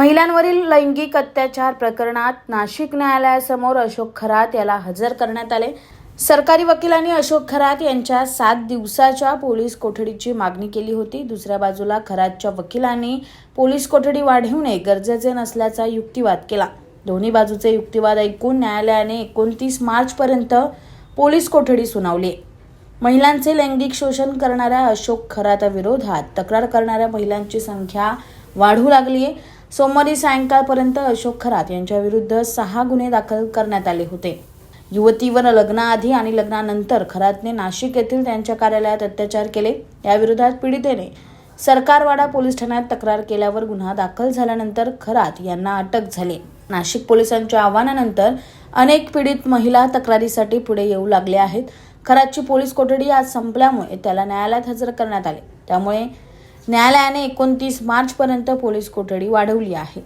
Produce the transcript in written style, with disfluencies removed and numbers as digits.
महिलांवरील लैंगिक अत्याचार प्रकरणात नाशिक न्यायालयासमोर अशोक खरात याला हजर करण्यात आले। सरकारी वकिलांनी अशोक खरात यांच्या 7 दिवसाच्या पोलीस कोठडीची मागणी केली होती। दुसऱ्या बाजूला खरातच्या वकिलांनी पोलीस कोठडी वाढवणे गरजेचे नसल्याचा युक्तिवाद केला। दोन्ही बाजूचे युक्तिवाद ऐकून न्यायालयाने 29 मार्चपर्यंत पोलीस कोठडी सुनावली। महिलांचे लैंगिक शोषण करणाऱ्या अशोक खराताविरोधात तक्रार करणाऱ्या महिलांची संख्या वाढू लागली आहे। सोमवारी सायंकाळपर्यंत अशोक खरात यांच्या विरुद्ध 6 गुन्हे दाखल करण्यात आले होते। युवतीवर लग्नाआधी आणि लग्नानंतर खरातने नाशिक येथील त्यांच्या कार्यालयात अत्याचार केले। याविरोधात पीडितेने सरकारवाडा पोलीस ठाण्यात तक्रार केल्यावर गुन्हा दाखल झाल्यानंतर खरात यांना अटक झाली। नाशिक पोलिसांच्या आवाहनानंतर अनेक पीडित महिला तक्रारीसाठी पुढे येऊ लागल्या आहेत। खरातची पोलीस कोठडी आज संपल्यामुळे त्याला न्यायालयात हजर करण्यात आले। त्यामुळे न्यायालयाने 29 मार्चपर्यंत पोलीस कोठडी वाढवली आहे।